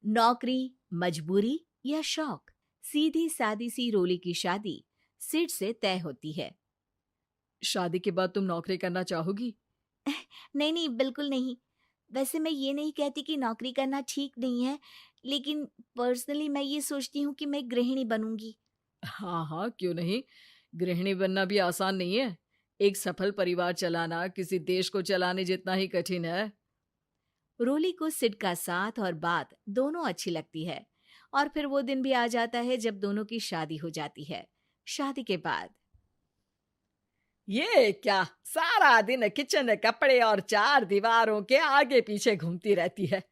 नौकरी, मजबूरी या शौक? सीधी सादी सी रोली की शादी सिड से तय होती है। शादी के बाद तुम नौकरी करना चाहोगी? नहीं नहीं, बिल्कुल नहीं। वैसे मैं ये नहीं कहती कि नौकरी करना ठीक नहीं है, लेकिन पर्सनली मैं ये सोचती हूँ कि मैं गृहिणी बनूंगी। हाँ हाँ, क्यों नहीं। गृहिणी बनना भी आसान नहीं है। एक सफल परिवार चलाना किसी देश को चलाने जितना ही कठिन है। रोली को सिड का साथ और बात दोनों अच्छी लगती है, और फिर वो दिन भी आ जाता है जब दोनों की शादी हो जाती है। शादी के बाद ये क्या, सारा दिन किचन कपड़े और चार दीवारों के आगे पीछे घूमती रहती है।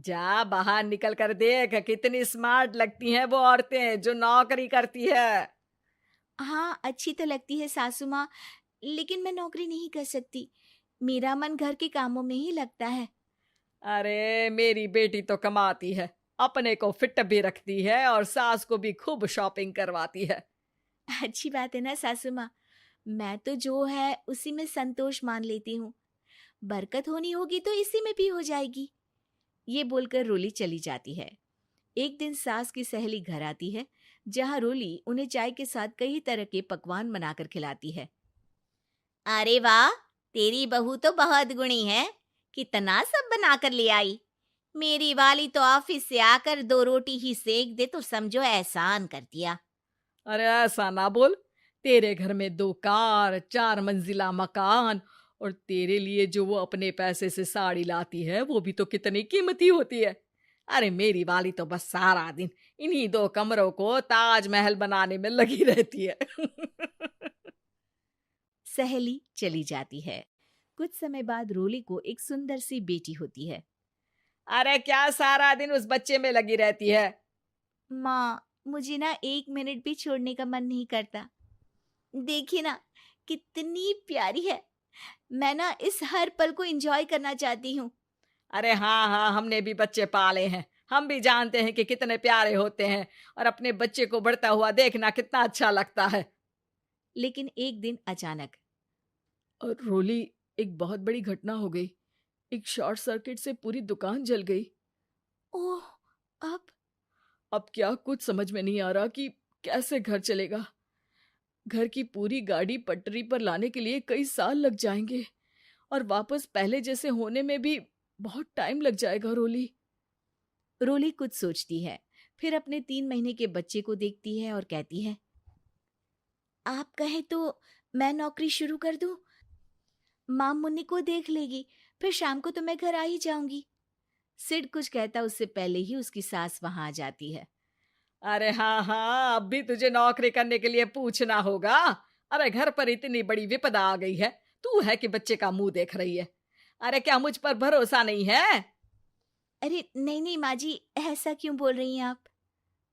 जा बाहर निकल कर देख, कितनी स्मार्ट लगती हैं वो औरतें जो नौकरी करती है। हाँ, अच्छी तो लगती है सासू माँ, लेकिन मैं नौकरी नहीं कर सकती। मेरा मन घर के कामों में ही लगता है। अरे मेरी बेटी तो कमाती है, अपने को फिट भी रखती है और सास को भी खूब शॉपिंग करवाती है। अच्छी बात है ना सासू माँ। मैं तो जो है उसी में संतोष मान लेती हूँ। बरकत होनी होगी तो इसी में भी हो जाएगी। ये बोलकर रोली चली जाती है। एक दिन सास की सहेली घर आती है, जहाँ रोली उन्हें चाय के साथ कई तरह के पकवान बनाकर खिलाती है। अरे वाह, तेरी बहू तो बहुत गुणी है। कितना सब बनाकर ले आई। मेरी वाली तो ऑफिस से आकर 2 रोटी ही सेक दे तो समझो एहसान कर दिया। अरे ऐसा ना बोल। तेरे घर में 2 कार, 4 मंजिला मकान और तेरे लिए जो वो अपने पैसे से साड़ी लाती है वो भी तो कितनी कीमती होती है। अरे मेरी वाली तो बस सारा दिन इन्हीं 2 कमरों को ताजमहल बनाने में लगी रहती है। सहेली चली जाती है। कुछ समय बाद रोली को एक सुंदर सी बेटी होती है। अरे क्या सारा दिन उस बच्चे में लगी रहती है। माँ, मुझे ना 1 मिनट भी छोड़ने का मन नहीं करता। देखिए ना, कितनी प्यारी है। मैं ना इस हर पल को एंजॉय करना चाहती हूँ। अरे हाँ हाँ, हमने भी बच्चे पाले हैं। हम भी जानते हैं कि कितने प्यारे होते हैं और अपने बच्चे को बढ़ता हुआ देखना कितना अच्छा लगता है। लेकिन एक दिन अचानक और रोली, एक बहुत बड़ी घटना हो गई। एक शॉर्ट सर्किट से पूरी दुकान जल गई। ओह, अब अब क्या कुछ समझ में नहीं आ रहा कि कैसे घर चलेगा। घर की पूरी गाड़ी पटरी पर लाने के लिए कई साल लग जाएंगे और वापस पहले जैसे होने में भी बहुत टाइम लग जाएगा रोली। रोली कुछ सोचती है, फिर अपने 3 महीने के बच्चे को देखती है और कहती है, आप कहे तो मैं नौकरी शुरू कर दूं? माँ मुन्नी को देख लेगी, फिर शाम को तो मैं घर आ ही जाऊंगी। सिड कुछ कहता उससे पहले ही उसकी सास वहां आ जाती है। अरे हाँ हाँ, अब भी तुझे नौकरी करने के लिए पूछना होगा। अरे घर पर इतनी बड़ी विपदा आ गई है, तू है कि बच्चे का मुंह देख रही है। अरे क्या मुझ पर भरोसा नहीं है? अरे नहीं नहीं माँ जी, ऐसा क्यों बोल रही हैं आप?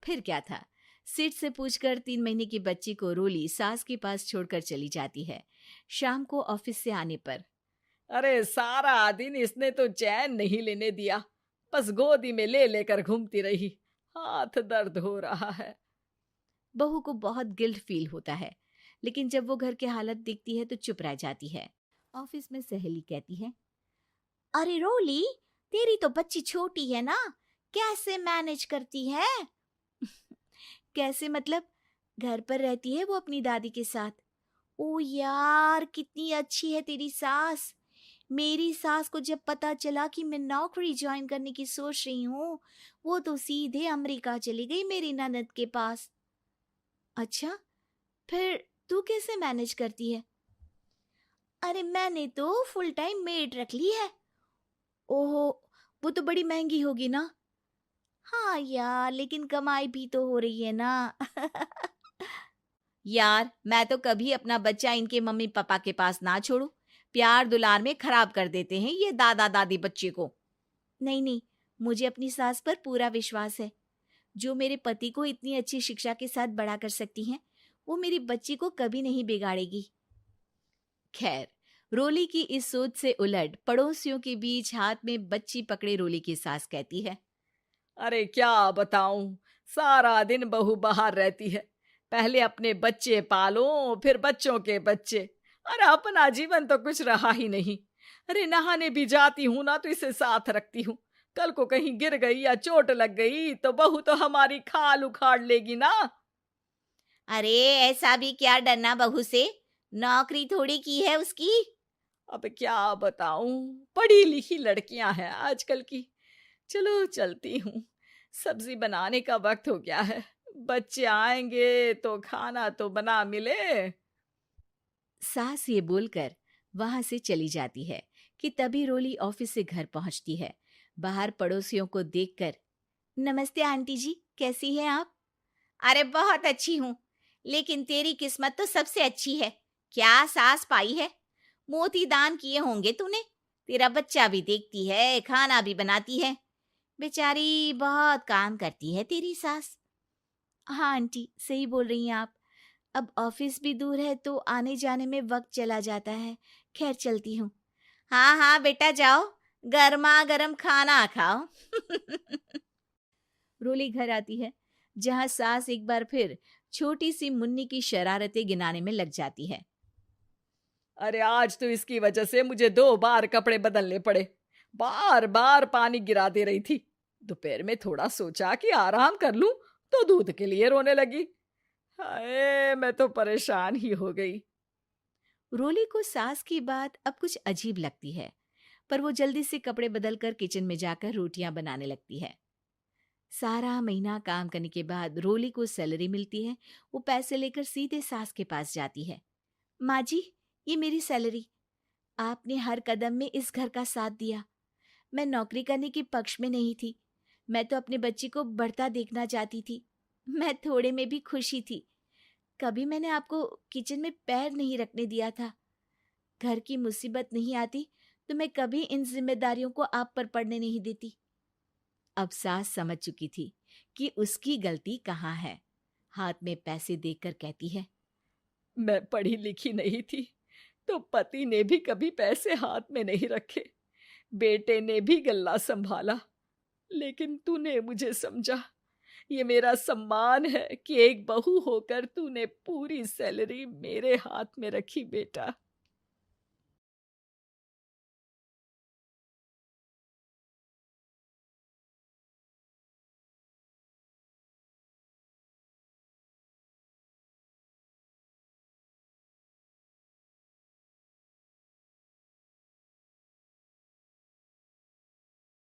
फिर क्या था, सिड से पूछकर 3 महीने की बच्ची को रोली सास के पास छोड़कर चली जाती है। शाम को ऑफिस से आने पर अरे सारा दिन इसने तो चैन नहीं लेने दिया, बस गोदी में ले लेकर घूमती रही। हाथ दर्द हो रहा है। बहू को बहुत गिल्ट फील होता है, लेकिन जब वो घर की हालत देखती है तो चुप रह जाती है। ऑफिस में सहेली कहती है, अरे रोली, तेरी तो बच्ची छोटी है ना, कैसे मैनेज करती है? कैसे मतलब? घर पर रहती है वो अपनी दादी के साथ। ओ यार, कितनी अच्छी है तेरी सास। मेरी सास को जब पता चला कि मैं नौकरी ज्वाइन करने की सोच रही हूँ, वो तो सीधे अमेरिका चली गई मेरी ननद के पास। अच्छा, फिर तू कैसे मैनेज करती है? अरे मैंने तो फुल टाइम मेड रख ली है। ओहो, वो तो बड़ी महंगी होगी ना? हाँ यार, लेकिन कमाई भी तो हो रही है ना। यार, मैं तो कभी अपना बच्चा इनके मम्मी पापा के पास ना छोड़ू। प्यार दुलार में खराब कर देते हैं ये दादा दादी बच्चे को। नहीं नहीं, मुझे अपनी सास पर पूरा विश्वास है। जो मेरे पति को इतनी अच्छी शिक्षा के साथ बड़ा कर सकती हैं, वो मेरी बच्ची को कभी नहीं बिगाड़ेगी। खैर, रोली की इस सोच से उलट पड़ोसियों के बीच हाथ में बच्ची पकड़े रोली की सास कहती है, अरे क्या बताऊं, सारा दिन बहू बाहर रहती है। पहले अपने बच्चे पालो, फिर बच्चों के बच्चे। अरे अपना जीवन तो कुछ रहा ही नहीं। अरे नहाने भी जाती हूं ना तो इसे साथ रखती हूँ, कल को कहीं गिर गई या चोट लग गई तो बहू तो हमारी खाल उखाड़ लेगी ना। अरे ऐसा भी क्या डरना बहू से, नौकरी थोड़ी की है उसकी। अब क्या बताऊं, पढ़ी लिखी लड़कियां हैं आजकल की। चलो चलती हूँ, सब्जी बनाने का वक्त हो गया है। बच्चे आएंगे तो खाना तो बना मिले। सास ये बोलकर वहां से चली जाती है कि तभी रोली ऑफिस से घर पहुंचती है। बाहर पड़ोसियों को देखकर, नमस्ते आंटी जी, कैसी हैं आप? अरे बहुत अच्छी हूँ, लेकिन तेरी किस्मत तो सबसे अच्छी है। क्या सास पाई है, मोती दान किए होंगे तूने। तेरा बच्चा भी देखती है, खाना भी बनाती है। बेचारी बहुत काम करती है तेरी सास। हाँ आंटी, सही बोल रही हैं आप। अब ऑफिस भी दूर है तो आने जाने में वक्त चला जाता है। खैर चलती हूँ। हाँ हाँ बेटा जाओ, गर्मा गर्म खाना खाओ। रोली घर आती है, जहाँ सास एक बार फिर छोटी सी मुन्नी की शरारतें गिनाने में लग जाती है। अरे आज तो इसकी वजह से मुझे 2 बार कपड़े बदलने पड़े। बार बार पानी गिरा दे रही थी। दोपहर में थोड़ा सोचा कि आराम कर लूं तो दूध के लिए रोने लगी। हाय, मैं तो परेशान ही हो गई। रोली को सास की बात अब कुछ अजीब लगती है, पर वो जल्दी से कपड़े बदलकर किचन में जाकर रोटियां बनाने लगती है। सारा महीना काम करने के बाद रोली को सैलरी मिलती है। वो पैसे लेकर सीधे सास के पास जाती है। माँ जी, ये मेरी सैलरी। आपने हर कदम में इस घर का साथ दिया। मैं नौकरी करने के पक्ष में नहीं थी। मैं तो अपने बच्ची को बढ़ता देखना चाहती थी। मैं थोड़े में भी खुशी थी। कभी मैंने आपको किचन में पैर नहीं रखने दिया था। घर की मुसीबत नहीं आती तो मैं कभी इन जिम्मेदारियों को आप पर पड़ने नहीं देती। अब सास समझ चुकी थी कि उसकी गलती कहाँ है। हाथ में पैसे देखकर कहती है, मैं पढ़ी लिखी नहीं थी तो पति ने भी कभी पैसे हाथ में नहीं रखे। बेटे ने भी गल्ला संभाला, लेकिन तूने मुझे समझा। ये मेरा सम्मान है कि एक बहू होकर तूने पूरी सैलरी मेरे हाथ में रखी बेटा।